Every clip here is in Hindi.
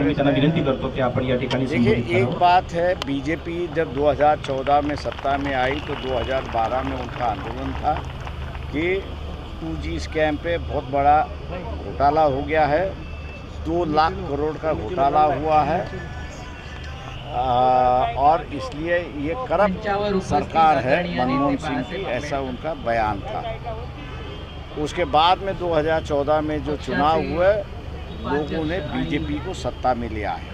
मी त्यांना विनंती करतो की आपण या ठिकाणी देखिए, एक बात है, बीजेपी जब 2014 में सत्ता में आई तो 2012 में उनका आंदोलन था कि 2G स्कैम पे बहुत बड़ा घोटाला हो गया है, 2 लाख करोड़ का घोटाला हुआ है और इसलिए ये करप्ट सरकार है मनमोहन सिंह की, ऐसा उनका बयान था। उसके बाद में 2014 में जो चुनाव हुए, लोगों ने बीजेपी को सत्ता में लिया है।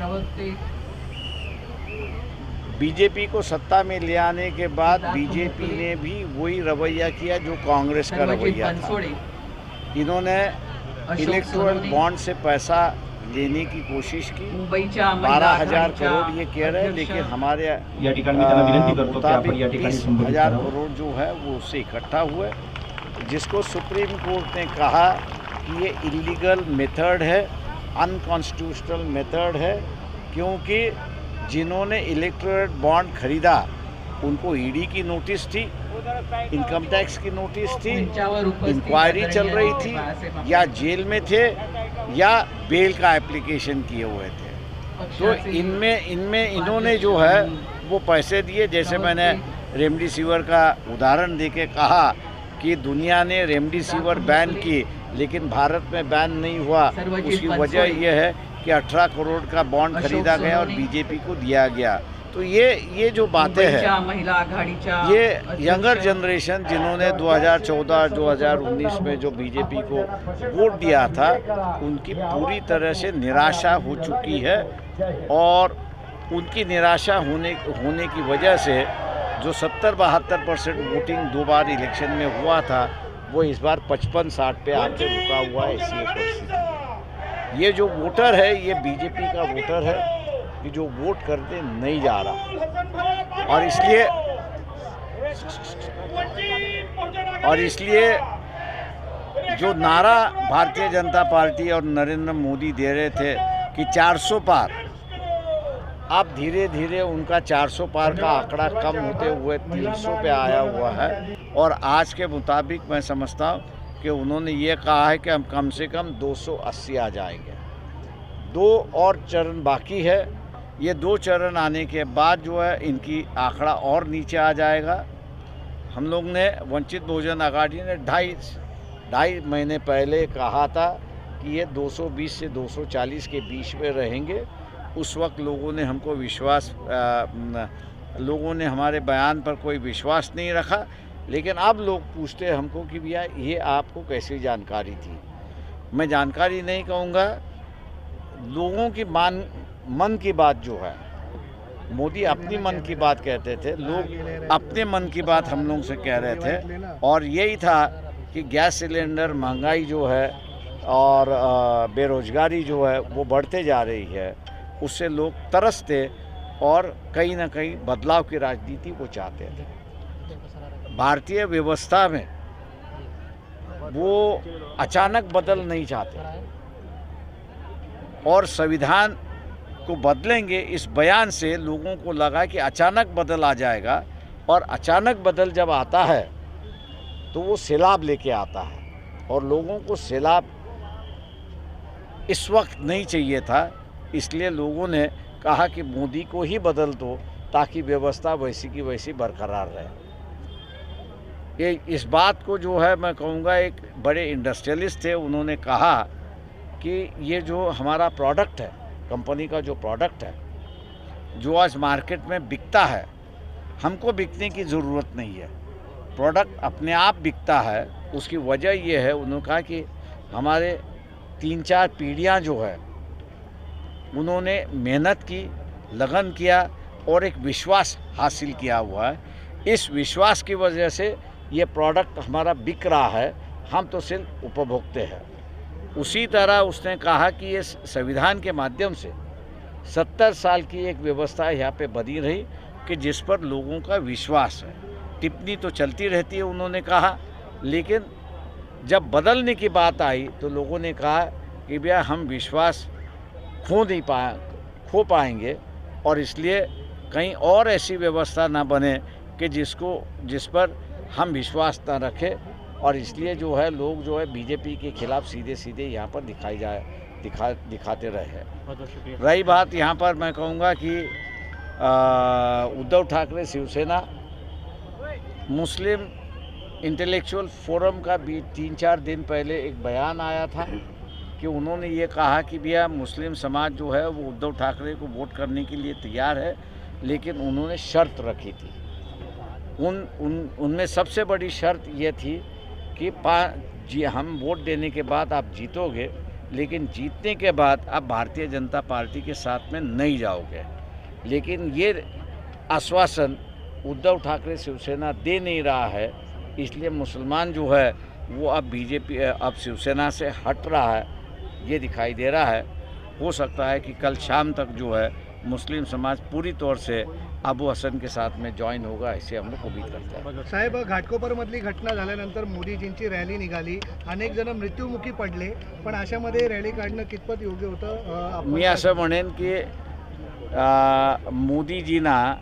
बीजेपी को सत्ता में ले आने के बाद बीजेपी ने भी वही रवैया किया जो कांग्रेस का रवैया था। इन्होंने इलेक्टोरल बॉन्ड से पैसा लेने की कोशिश की, 12,000 करोड़ ये कह रहे हैं, लेकिन हमारे मुताबिक 20,000 करोड़ जो है वो उससे इकट्ठा हुए, जिसको सुप्रीम कोर्ट ने कहा कि ये इलीगल मेथड है, अनकॉन्स्टिट्यूशनल मेथड है, क्योंकि जिन्होंने इलेक्टोरल बॉन्ड खरीदा उनको ईडी की नोटिस थी, इनकम टैक्स की नोटिस थी, इंक्वायरी चल रही थी, या जेल में थे या बेल का एप्लीकेशन किए हुए थे। तो इनमें इन्होंने जो है वो पैसे दिए। जैसे मैंने रेमडेसिविर का उदाहरण देके कहा कि दुनिया ने रेमडेसिविर बैन की, लेकिन भारत में बैन नहीं हुआ। उसकी वजह यह है कि 18 करोड़ का बॉन्ड खरीदा गया और बीजेपी को दिया गया। तो ये जो बातें हैं, ये यंगर जनरेशन जिन्होंने 2014-2019 में जो बीजेपी को वोट दिया था, उनकी पूरी तरह से निराशा हो चुकी है और उनकी निराशा होने की वजह से जो 70-72% वोटिंग 2 बार इलेक्शन में हुआ था, वो इस बार 55-60 पे आके रुका हुआ है। इसी परिस्थिति, ये जो वोटर है ये बीजेपी का वोटर है कि जो वोट करते नहीं जा रहा, और इसलिए जो नारा भारतीय जनता पार्टी और नरेंद्र मोदी दे रहे थे कि 400 पार, अब धीरे धीरे उनका 400 पार का आंकड़ा कम होते हुए 300 पे आया हुआ है। और आज के मुताबिक मैं समझता हूँ कि उन्होंने ये कहा है कि हम कम से कम 280 आ जाएंगे। 2 और चरण बाकी है। ये 2 चरण आने के बाद जो है इनकी आंकड़ा और नीचे आ जाएगा। हम लोग ने वंचित बहुजन आघाड़ी ने 2.5 महीने पहले कहा था कि ये 220 से 240 के बीच में रहेंगे। उस वक्त लोगों ने हमको लोगों ने हमारे बयान पर कोई विश्वास नहीं रखा, लेकिन अब लोग पूछते हैं हमको कि भैया ये आपको कैसी जानकारी थी। मैं जानकारी नहीं कहूँगा, लोगों की मन की बात जो है, मोदी अपनी मन की बात कहते थे, लोग अपने मन की बात हम लोग से कह रहे थे, और यही था कि गैस सिलेंडर महंगाई जो है और बेरोजगारी जो है वो बढ़ते जा रही है, उससे लोग तरसते और कहीं ना कहीं बदलाव की राजनीति को चाहते थे। भारतीय व्यवस्था में वो अचानक बदल नहीं चाहते और संविधान को बदलेंगे, इस बयान से लोगों को लगा कि अचानक बदल आ जाएगा, और अचानक बदल जब आता है तो वो सैलाब लेके आता है, और लोगों को सैलाब इस वक्त नहीं चाहिए था। इसलिए लोगों ने कहा कि मोदी को ही बदल दो ताकि व्यवस्था वैसी की वैसी बरकरार रहे। ये इस बात को जो है मैं कहूँगा, एक बड़े इंडस्ट्रियलिस्ट थे, उन्होंने कहा कि ये जो हमारा प्रोडक्ट है, कंपनी का जो प्रोडक्ट है, जो आज मार्केट में बिकता है, हमको बिकने की ज़रूरत नहीं है, प्रोडक्ट अपने आप बिकता है। उसकी वजह ये है, उन्होंने कहा कि हमारे 3-4 पीढ़ियाँ जो है उन्होंने मेहनत की, लगन किया और एक विश्वास हासिल किया हुआ है। इस विश्वास की वजह से ये प्रोडक्ट हमारा बिक रहा है, हम तो सिर्फ उपभोक्ता हैं। उसी तरह उसने कहा कि ये संविधान के माध्यम से 70 साल की एक व्यवस्था यहाँ पे बनी रही कि जिस पर लोगों का विश्वास है। टिप्पणी तो चलती रहती है, उन्होंने कहा, लेकिन जब बदलने की बात आई तो लोगों ने कहा कि भैया हम विश्वास खो पाएंगे, और इसलिए कहीं और ऐसी व्यवस्था ना बने कि जिस पर हम विश्वास ना रखें, और इसलिए जो है लोग जो है बीजेपी के खिलाफ सीधे सीधे यहाँ पर दिखाई दिखाते रहे हैं। बहुत बहुत शुक्रिया। रही बात यहाँ पर मैं कहूँगा कि उद्धव ठाकरे शिवसेना मुस्लिम इंटेलेक्चुअल फोरम का भी 3-4 दिन पहले एक बयान आया था कि उन्होंने ये कहा कि भैया मुस्लिम समाज जो है वो उद्धव ठाकरे को वोट करने के लिए तैयार है, लेकिन उन्होंने शर्त रखी थी। उनमें सबसे बड़ी शर्त ये थी कि जी हम वोट देने के बाद आप जीतोगे, लेकिन जीतने के बाद आप भारतीय जनता पार्टी के साथ में नहीं जाओगे। लेकिन ये आश्वासन उद्धव ठाकरे शिवसेना दे नहीं रहा है, इसलिए मुसलमान जो है वो अब बीजेपी अब शिवसेना से हट रहा है, ये दिखाई दे रहा है। हो सकता है कि कल शाम तक जो है मुस्लिम समाज पूरी तौर से अबू हसन के साथ में जॉईन होगा, ऐसे हम लोग उम्मीद करते हैं। साहेब, घाटकोपरमधली घटना झाल्यानंतर मोदीजींची रॅली निघाली, अनेक जण मृत्युमुखी पडले, पण अशामध्ये रॅली काढणं कितपत योग्य होतं? मी असं म्हणेन की मोदीजींना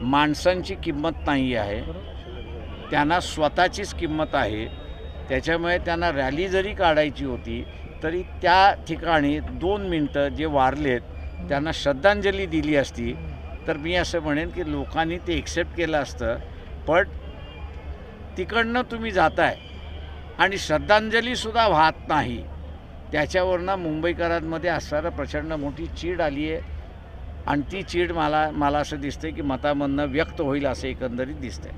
माणसांची किंमत नाही आहे, त्यांना स्वतःचीच किंमत आहे। त्याच्यामुळे त्यांना रॅली जरी काढायची होती तरी त्या ठिकाणी 2 मिनटं जे वारलेत त्यांना श्रद्धांजली दिली असती तर मी असं म्हणेन की लोकांनी ते एक्सेप्ट केलं असतं। पण तिकडनं तुम्ही जाताय आणि श्रद्धांजलीसुद्धा वाहत नाही, त्याच्यावरनं मुंबईकरांमध्ये असणारं प्रचंड मोठी चीड आली आहे आणि ती चीड मला असं दिसतंय की मतामधनं व्यक्त होईल असं एकंदरीत दिसतंय।